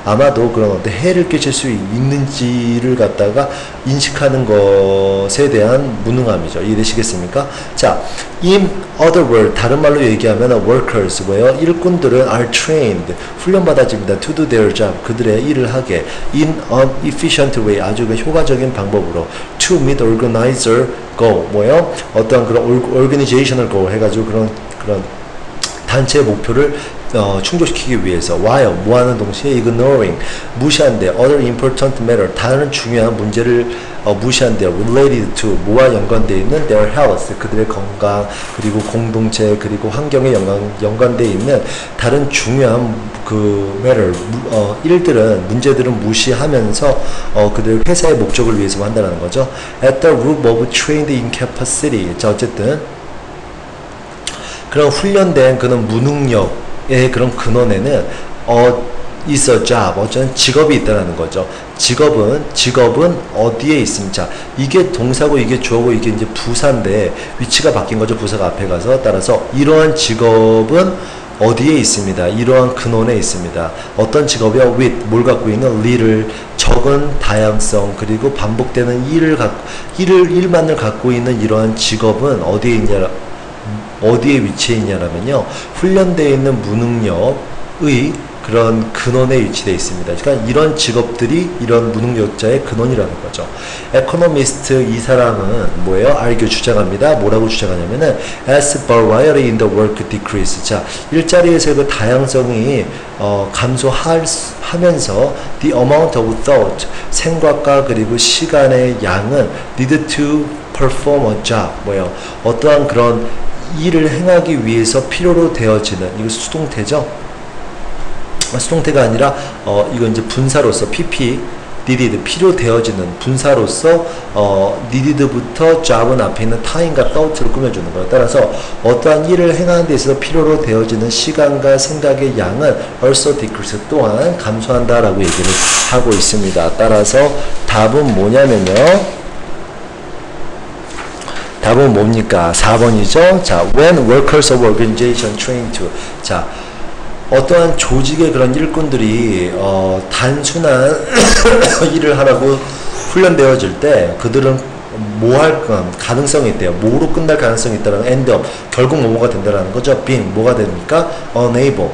아마도 그런 어떤 해를 끼칠 수 있는지를 갖다가 인식하는 것에 대한 무능함이죠. 이해되시겠습니까? 자, in other words, 다른 말로 얘기하면 workers, 일꾼들은 are trained, 훈련받아집니다. to do their job, 그들의 일을 하게 in an efficient way, 아주 효과적인 방법으로 to meet organizer goal, 어떤 그런 organizational goal 해가지고 그런 단체의 목표를 충족시키기 위해서 while 뭐하는 동시에 ignoring 무시한대 other important matter 다른 중요한 문제를 무시한대요. related to 뭐와 연관되어 있는 their health 그들의 건강 그리고 공동체 그리고 환경에 연관되어 있는 다른 중요한 그 matter 문제들은 무시하면서 그들 회사의 목적을 위해서 한다는 거죠. at the root of trained incapacity. 자 어쨌든 그런 훈련된 그런 무능력의 그런 근원에는 is a job, 어쩌면 직업이 있다는 거죠. 직업은 어디에 있습니까? 이게 동사고 이게 주어고 이게 이제 부사인데 위치가 바뀐 거죠. 부사가 앞에 가서 따라서 이러한 직업은 어디에 있습니다. 이러한 근원에 있습니다. 어떤 직업이요? with 뭘 갖고 있는 lead를 적은 다양성 그리고 반복되는 일만을 갖고 있는 이러한 직업은 어디에 있냐? 어디에 위치해 있냐라면요 훈련되어 있는 무능력의 그런 근원에 위치되어 있습니다. 그러니까 이런 직업들이 이런 무능력자의 근원이라는 거죠. 에코노미스트 이 사람은 뭐예요? argue 주장합니다. 뭐라고 주장하냐면은 as variety in the work decrease. 자 일자리에서의 그 다양성이 감소하면서 the amount of thought 생각과 그리고 시간의 양은 need to perform a job 어떠한 그런 일을 행하기 위해서 필요로 되어지는 이거 수동태죠. 수동태가 아니라 이건 이제 분사로서 PP needed 필요 되어지는 분사로서 needed부터 job은 앞에 있는 time과 thought를 꾸며주는 거예요. 따라서 어떠한 일을 행하는 데 있어서 필요로 되어지는 시간과 생각의 양은 also decrease 또한 감소한다라고 얘기를 하고 있습니다. 따라서 답은 뭐냐면요. 답은 뭡니까? 4번이죠. 자, when workers of organization trained to. 자, 어떠한 조직의 그런 일꾼들이 단순한 일을 하라고 훈련되어질 때 그들은 뭐 할 가능성이 있대요. 뭐로 끝날 가능성이 있다는 end up. 결국 뭐가 된다라는 거죠. being 뭐가 됩니까? unable.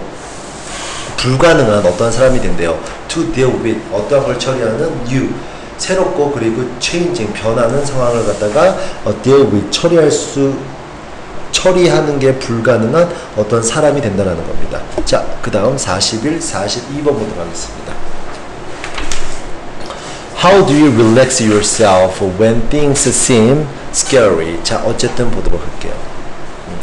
불가능한 어떠한 사람이 된대요. to deal with 어떠한 걸 처리하는 you. 새롭고 그리고 changing 변하는 상황을 갖다가 deal with 처리하는 게 불가능한 어떤 사람이 된다는 겁니다. 자, 그 다음 41, 42번 보도록 하겠습니다. How do you relax yourself when things seem scary? 자, 어쨌든 보도록 할게요.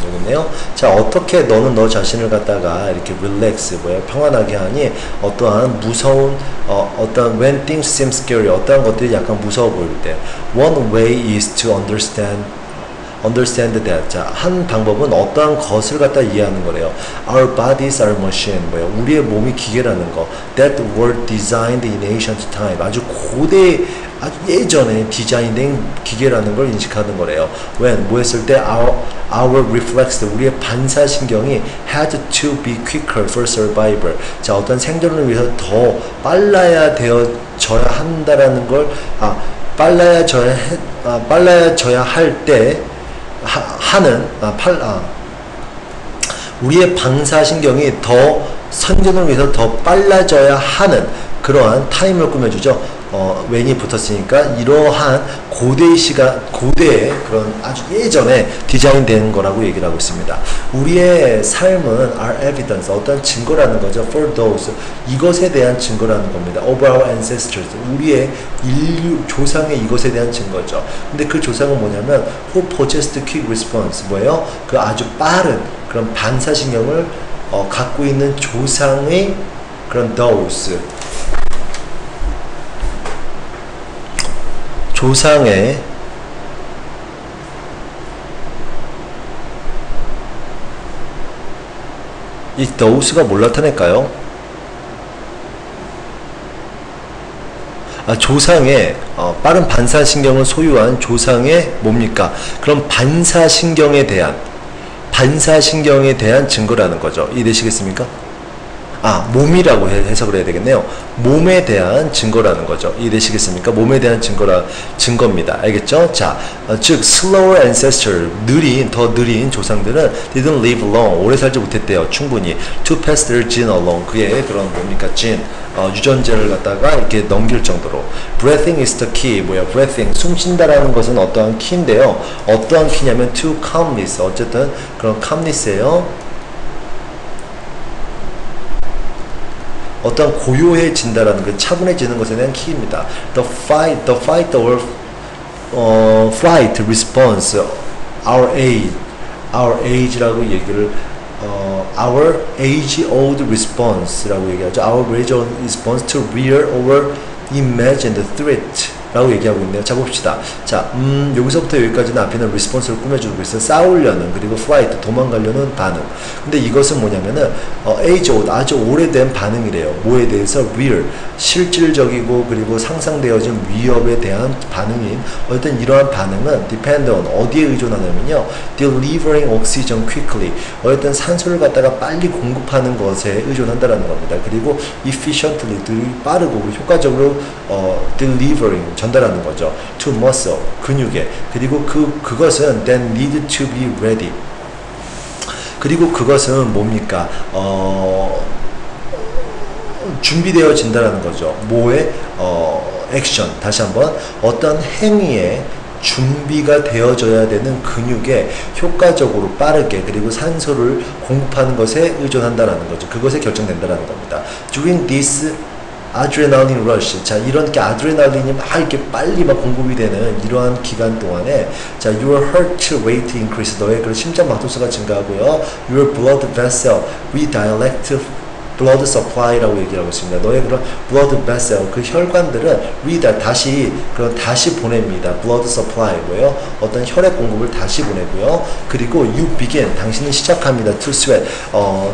여기네요. 자, 어떻게 너는 너 자신을 갖다가 이렇게 relax, 평안하게 하니 어떠한 무서운, 어떠한 when things seem scary, 어떠한 것들이 약간 무서워 보일 때. One way is to understand that. 자, 한 방법은 어떠한 것을 갖다 이해하는 거래요. Our bodies are machine. 우리의 몸이 기계라는 거. That were designed in ancient time. 아주 아주 예전에 디자인된 기계라는 걸 인식하는 거래요. When, 뭐 했을 때 our reflex, 우리의 반사신경이 had to be quicker for survival. 자, 어떤 생존을 위해서 더 빨라져야 한다라는 걸, 빨라져야 할 때, 우리의 방사신경이 더 생존을 위해서 더 빨라져야 하는 그러한 타임을 꾸며주죠. when이 붙었으니까 이러한 고대의 그런 아주 예전에 디자인된 거라고 얘기를 하고 있습니다. 우리의 삶은 are evidence, 어떤 증거라는 거죠. for those, 이것에 대한 증거라는 겁니다. of our ancestors, 우리의 인류 조상의 이것에 대한 증거죠. 근데 그 조상은 뭐냐면 who possessed quick response, 뭐예요? 그 아주 빠른 그런 반사신경을 갖고 있는 조상의 그런 those, 조상의 이 those가 뭘 나타낼까요? 조상의 빠른 반사신경을 소유한 조상의 뭡니까? 그럼 반사신경에 대한 증거라는 거죠. 이해되시겠습니까? 몸이라고 해석을 해야 되겠네요. 몸에 대한 증거라는 거죠. 이해되시겠습니까? 몸에 대한 증거입니다. 알겠죠? 자, 즉 slower ancestor, 더 느린 조상들은 didn't live long, 오래 살지 못했대요. 충분히 to pass their gene along, 그의 그런 뭡니까? gene, 유전자를 갖다가 이렇게 넘길 정도로. breathing is the key, breathing, 숨 쉰다라는 것은 어떠한 키인데요. 어떠한 키냐면 to calmness, 어쨌든 그런 calmness예요. 어떤 고요해진다라는 그 차분해지는 것에 대한 키입니다. The fight or flight response, our age라고 얘기를 our age-old response라고 얘기하죠. Our age-old response to real or imagined threat 라고 얘기하고 있네요. 자, 봅시다. 자, 여기서부터 여기까지는 앞에는 response를 꾸며주고 있어요. 싸우려는, 그리고 flight, 도망가려는 반응. 근데 이것은 뭐냐면은, age old, 아주 오래된 반응이래요. 뭐에 대해서? real, 실질적이고, 그리고 상상되어진 위협에 대한 반응인, 어쨌든 이러한 반응은 depend on, 어디에 의존하냐면요. delivering oxygen quickly, 어쨌든 산소를 갖다가 빨리 공급하는 것에 의존한다라는 겁니다. 그리고 efficiently, 빠르고 효과적으로, delivering, 전달하는 거죠. to muscle, 근육에. 그리고 그것은 then need to be ready. 그리고 그것은 뭡니까? 준비되어진다라는 거죠. 뭐에? 액션. 다시 한번 어떤 행위에 준비가 되어져야 되는 근육에 효과적으로 빠르게 그리고 산소를 공급하는 것에 의존한다라는 거죠. 그것에 결정된다라는 겁니다. During this 아드레날린 러쉬. 자, 이런 게 아드레날린이 막 이렇게 빨리 막 공급이 되는 이러한 기간 동안에 자, your heart rate increase. 너의 그런 심장 박동수가 증가하고요. Your blood vessel redirect blood supply라고 얘기하고 있습니다. 너의 그런 blood vessel, 그 혈관들은 다시 보냅니다. blood supply, 뭐예요? 어떤 혈액 공급을 다시 보내고요. 그리고 you begin, 당신은 시작합니다. to sweat,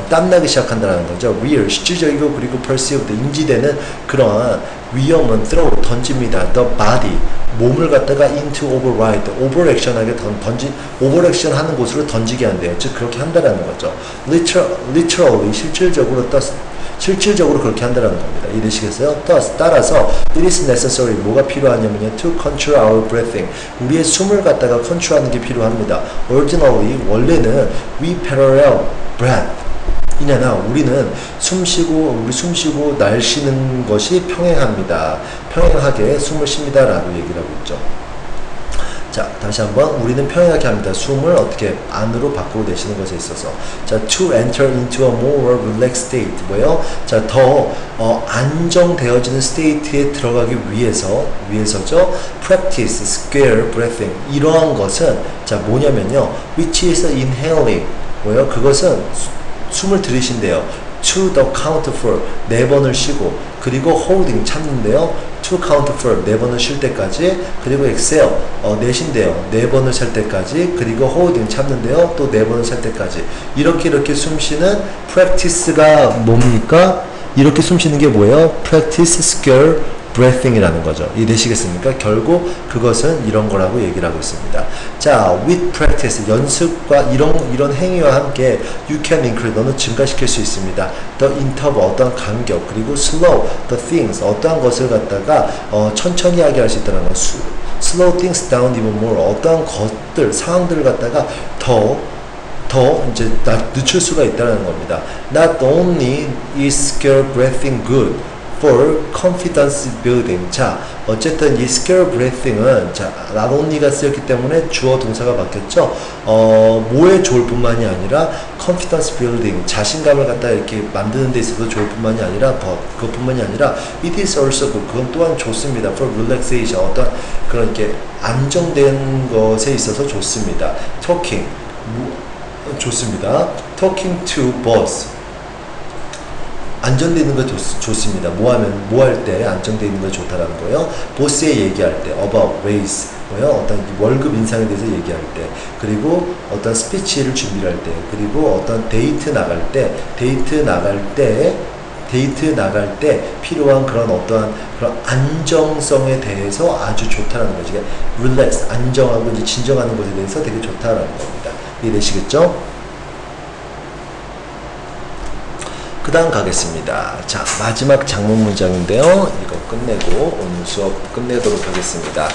땀나기 시작한다는 거죠. real, 실질적이고 그리고 perceived, 인지되는 그러한 위험은 throw, 던집니다. the body, 몸을 갖다가 into override, overaction하게 overaction 하는 곳으로 던지게 한대요. 즉 그렇게 한다라는 거죠. literally, 실질적으로 그렇게 한다라는 겁니다. 이해되시겠어요? 따라서 it is necessary, 뭐가 필요하냐면요, to control our breathing, 우리의 숨을 갖다가 컨트롤하는 게 필요합니다. originally, 원래는 we parallel breath, 이냐나 우리는 숨 쉬고 날 쉬는 것이 평행합니다. 평행하게 숨을 쉽니다 라고 얘기를 하고 있죠. 자, 다시 한번 우리는 평행하게 합니다. 숨을 어떻게 안으로 밖으로 내쉬는 것에 있어서. 자, to enter into a more relaxed state. 뭐예요? 자, 더 안정되어지는 스테이트에 들어가기 위해서죠. practice square breathing. 이러한 것은 자, 뭐냐면요. which is inhaling. 뭐예요? 그것은 숨을 들이신대요. to the count for 4번을 쉬고 그리고 holding 참는데요. to count for 4번을 쉴 때까지 그리고 exhale 내쉰대요. 4번을 쉴 때까지 그리고 holding 참는데요. 또 4번을 쉴 때까지 이렇게 숨 쉬는 practice가 뭡니까? 이렇게 숨 쉬는 게 뭐예요? practice square breathing이라는 거죠. 이해되시겠습니까? 결국 그것은 이런 거라고 얘기를 하고 있습니다. 자, with practice, 연습과 이런 행위와 함께 you can increase, 너는 증가시킬 수 있습니다. the interval, 어떠한 간격, 그리고 slow the things, 어떠한 것을 갖다가 천천히 하게 할 수 있다는 거. slow things down even more, 어떠한 것들, 상황들을 갖다가 더 이제 늦출 수가 있다는 겁니다. Not only is square breathing good for confidence building. 자, 어쨌든 이 square breathing은 자, not only가 쓰였기 때문에 주어 동사가 바뀌었죠. 뭐에 좋을 뿐만이 아니라 confidence building, 자신감을 갖다 이렇게 만드는 데 있어서 좋을 뿐만이 아니라 그것뿐만이 아니라 it is also good. 그건 또한 좋습니다. for relaxation, 어떤 그런 게 안정된 것에 있어서 좋습니다. talking 좋습니다. talking to boss, 안정되어 있는 거 좋습니다. 뭐 할 때 안정되어 있는 거 좋다라는 거예요. 보스에 얘기할 때, about raise, 뭐요? 어떤 월급 인상에 대해서 얘기할 때, 그리고 어떤 스피치를 준비할 때, 그리고 어떤 데이트 나갈 때 필요한 그런 어떠한 그런 안정성에 대해서 아주 좋다라는 거죠. relax, 안정하고 이제 진정하는 것에 대해서 되게 좋다라는 겁니다. 이해되시겠죠? 그 다음 가겠습니다. 자, 마지막 장문 문장인데요. 이거 끝내고 오늘 수업 끝내도록 하겠습니다.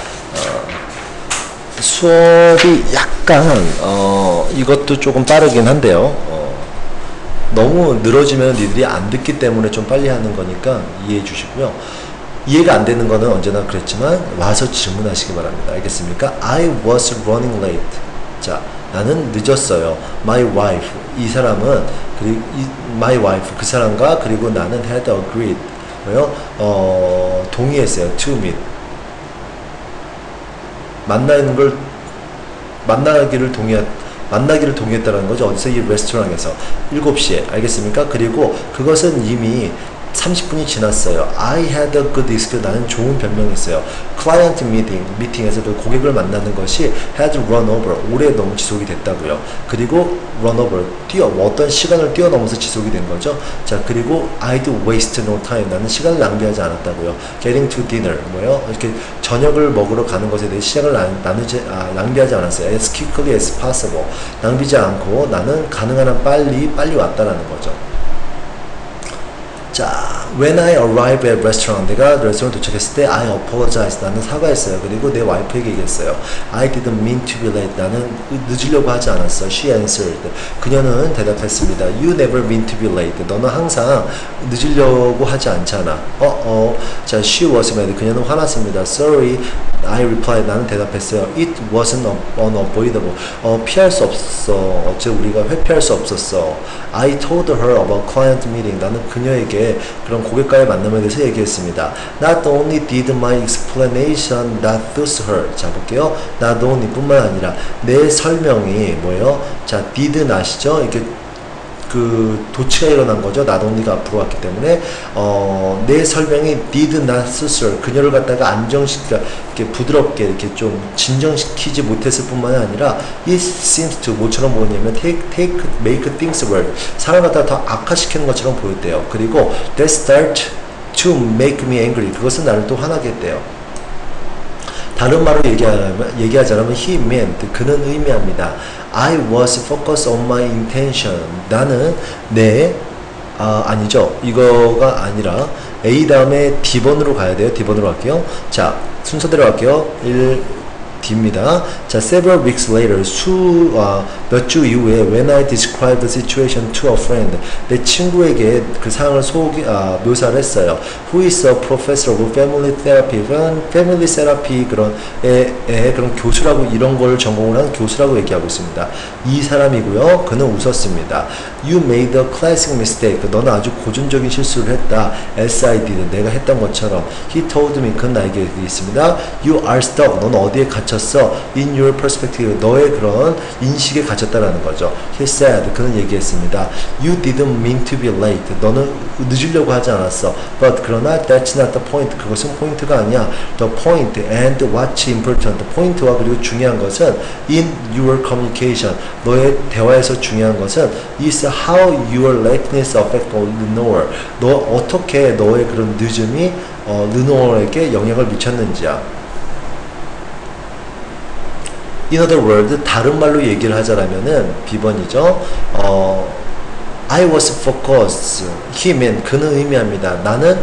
수업이 약간 이것도 조금 빠르긴 한데요. 너무 늘어지면 니들이 안 듣기 때문에 좀 빨리 하는 거니까 이해해 주시고요. 이해가 안 되는 거는 언제나 그랬지만 와서 질문하시기 바랍니다. 알겠습니까? I was running late. 자, 나는 늦었어요. My wife, 이 사람은 그리고 my wife, 그 사람과 그리고 나는 had agreed, 뭐요? 동의했어요. to meet, 만나기를 동의했다는 거죠. 어디서? 이 레스토랑에서 7시에. 알겠습니까? 그리고 그것은 이미 30분이 지났어요. I had a good excuse. 나는 좋은 변명했어요. Client meeting, 미팅에서 그 고객을 만나는 것이 had run over, 오래 너무 지속이 됐다고요. 그리고 run over, 어떤 시간을 뛰어넘어서 지속이 된 거죠. 자, 그리고 I'd waste no time, 나는 시간을 낭비하지 않았다고요. Getting to dinner, 뭐요? 이렇게 저녁을 먹으러 가는 것에 대해 시간을 낭비하지 않았어요. As quickly as possible, 낭비지 않고 나는 가능한 한 빨리 왔다라는 거죠. 자, when I arrived at restaurant, 내가 레스토랑 도착했을 때 I apologized, 나는 사과했어요. 그리고 내 와이프에게 얘기했어요. I didn't mean to be late, 나는 늦으려고 하지 않았어. She answered, 그녀는 대답했습니다. You never mean to be late, 너는 항상 늦으려고 하지 않잖아. 자, she was mad, 그녀는 화났습니다. Sorry, I replied, 나는 대답했어요. It wasn't unavoidable, 피할 수 없어. 어째 우리가 회피할 수 없었어. I told her about client meeting, 나는 그녀에게 그런 고객과의 만남에 대해서 얘기했습니다. Not only did my explanation not suit her, 자 볼게요. Not only 뿐만 아니라 내 설명이 뭐예요? 자, did not이죠. 이렇게 그 도치가 일어난 거죠. not only가 앞으로 왔기 때문에 내 설명이 did not suit her, 그녀를 갖다가 안정시키가 이렇게 부드럽게 이렇게 좀 진정시키지 못했을 뿐만 아니라 it seems to, 뭐처럼 보였냐면 make things worse, 사람을 갖다가 더 악화시키는 것처럼 보였대요. 그리고 that start to make me angry, 그것은 나를 또 화나게 했대요. 다른 말로 얘기하자면 he meant, 그는 의미합니다. I was focused on my intention, 나는 아니죠. 이거가 아니라 A 다음에 D번으로 가야 돼요. D번으로 갈게요. 자, 순서대로 갈게요. D입니다. 자, several weeks later, 몇 주 이후에 when I described the situation to a friend, 내 친구에게 그 상황을 묘사를 했어요. Who is a professor of family therapy, family therapy 그런 교수라고 이런 걸 전공을 한 교수라고 얘기하고 있습니다. 이 사람이고요. 그는 웃었습니다. You made a classic mistake. 너는 아주 고전적인 실수를 했다. as I did. 내가 했던 것처럼. He told me. 그는 나에게 얘기했습니다. You are stuck. 너는 어디에 갇혔어? In your perspective. 너의 그런 인식에 갇혔다라는 거죠. He said. 그는 얘기했습니다. You didn't mean to be late. 너는 늦으려고 하지 않았어. But 그러나 that's not the point. 그것은 포인트가 아니야. The point and what's important. 포인트와 그리고 중요한 것은 in your communication. 너의 대화에서 중요한 것은 is how your lateness affect Lenore. 너 어떻게 너의 그런 늦음이 르노어에게 영향을 미쳤는지야. In other words, 다른 말로 얘기를 하자라면은 B번이죠. I was focused. He meant 그는 의미합니다. 나는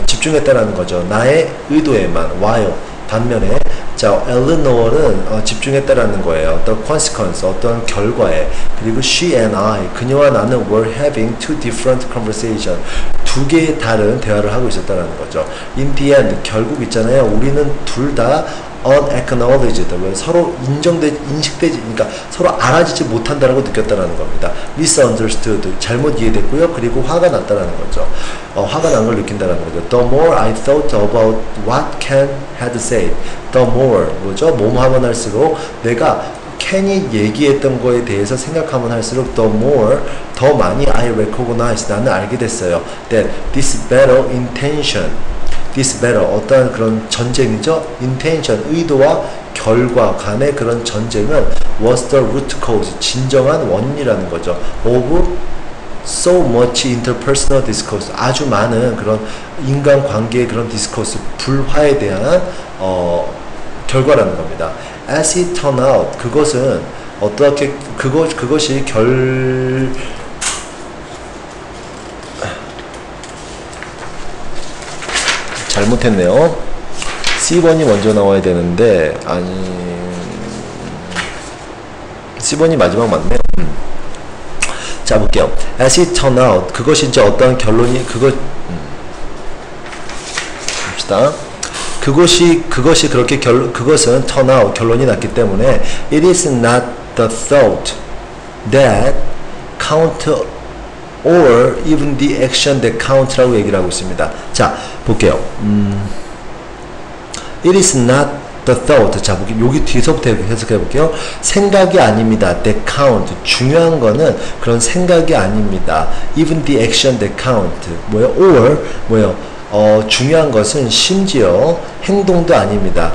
집중했다라는 거죠. 나의 의도에만. while 반면에 자, 엘리노어는 집중했다라는 거예요. 어떤 consequence, 어떤 결과에. 그리고 she and I, 그녀와 나는 were having two different conversation. 두 개의 다른 대화를 하고 있었다는 거죠. In the end, 결국 있잖아요. 우리는 둘 다 unacknowledged, 서로 인식되지, 그러니까 서로 알아지지 못한다라고 느꼈다는 겁니다. misunderstood, 잘못 이해됐고요. 그리고 화가 났다는 거죠. 화가 난 걸 느낀다는 거죠. The more I thought about what Ken had said, the more, 뭐죠? 뭐뭐 하면 할수록 내가 켄이 얘기했던 거에 대해서 생각하면 할수록 the more, 더 많이 I recognize, 나는 알게 됐어요. That this battle intention, this battle, 어떠한 그런 전쟁이죠. intention, 의도와 결과 간의 그런 전쟁은 was the root cause, 진정한 원인이라는 거죠. of so much interpersonal discourse, 아주 많은 그런 인간관계의 그런 discourse, 불화에 대한 결과라는 겁니다. As it turned out, 그것은 어떻게 그것이 잘못했네요. C번이 먼저 나와야 되는데 아니 C번이 마지막 맞네. 자 볼게요. As it turned out, 그것이 이제 어떠한 결론이 봅시다. 그것은 turn out, 결론이 났기 때문에 it is not the thought that count or even the action that count라고 얘기를 하고 있습니다. 자 볼게요. It is not the thought. 자 여기 뒤에서부터 해석해 볼게요. 생각이 아닙니다. That count. 중요한 거는 그런 생각이 아닙니다. Even the action that count. 뭐요? Or 뭐요? 중요한 것은 심지어 행동도 아닙니다.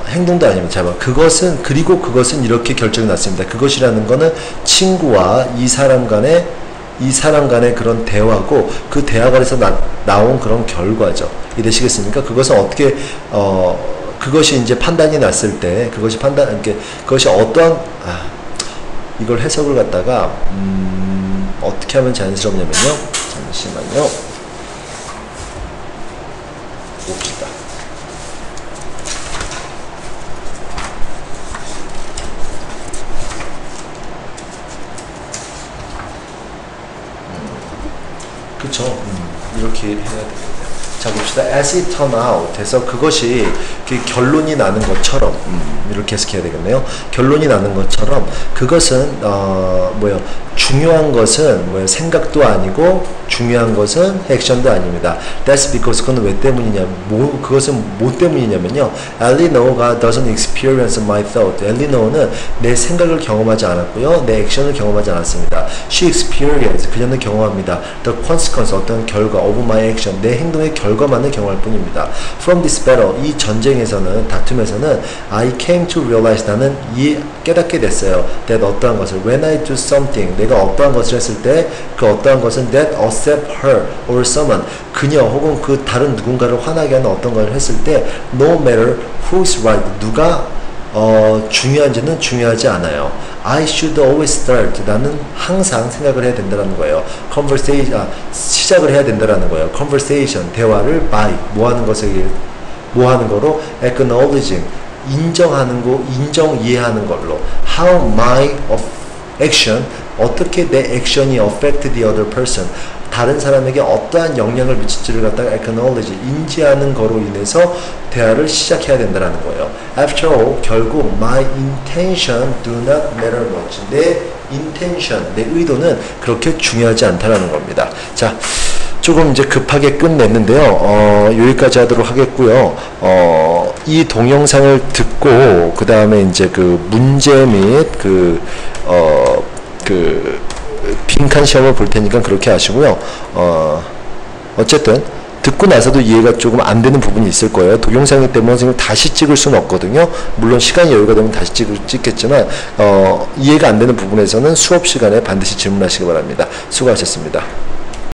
행동도 아닙니다. 자, 그것은 이렇게 결정이 났습니다. 그것이라는 거는 친구와 이 사람 간의 그런 대화고 그 대화관에서 나온 그런 결과죠. 이해되시겠습니까? 그것은 어떻게 그것이 이제 판단이 났을 때 그것이 어떠한 이걸 해석을 갖다가 어떻게 하면 자연스럽냐면요. 잠시만요. 봅시다. 그쵸. 이렇게 해야 되겠네요. 자 봅시다. As it turned out 해서 그것이 결론이 나는 것처럼 이렇게 해석해야 되겠네요. 결론이 나는 것처럼 그것은 중요한 것은 생각도 아니고 중요한 것은 액션도 아닙니다. That's because 그건 왜 때문이냐? 그것은 뭐 때문이냐면요. Eleanor가 doesn't experience my thought. 엘리노어는 내 생각을 경험하지 않았고요. 내 액션을 경험하지 않았습니다. She experienced. 그녀는 경험합니다. The consequence, 어떤 결과 of my action. 내 행동의 결과만을 경험할 뿐입니다. From this battle, 이 전쟁에서는, 다툼에서는 I came to realize, 나는 깨닫게 됐어요. That 어떠한 것을, when I do something, 내가 어떠한 것을 했을 때 그 어떠한 것은 that upset her or someone, 그녀 혹은 그 다른 누군가를 화나게 하는 어떤 것을 했을 때 no matter who's right, 누가 중요한지는 중요하지 않아요. I should always start, 나는 항상 생각을 해야 된다는 거예요. conversation, 시작을 해야 된다는 거예요. conversation, 대화를 by, 뭐 하는 거로 acknowledging, 이해하는 걸로. How my action, 어떻게 내 액션이 affect the other person, 다른 사람에게 어떠한 영향을 미칠지를 갖다가 acknowledge, 인지하는 거로 인해서 대화를 시작해야 된다는 거예요. After all, 결국 my intention do not matter much. 내 intention, 내 의도는 그렇게 중요하지 않다라는 겁니다. 자, 조금 이제 급하게 끝냈는데요. 여기까지 하도록 하겠고요. 이 동영상을 듣고 그 다음에 이제 그 문제 및 빈칸 시험을 볼 테니까 그렇게 하시고요. 어쨌든 듣고 나서도 이해가 조금 안 되는 부분이 있을 거예요. 동영상이기 때문에 선생님 다시 찍을 수는 없거든요. 물론 시간이 여유가 되면 다시 찍겠지만 이해가 안 되는 부분에서는 수업 시간에 반드시 질문하시기 바랍니다. 수고하셨습니다.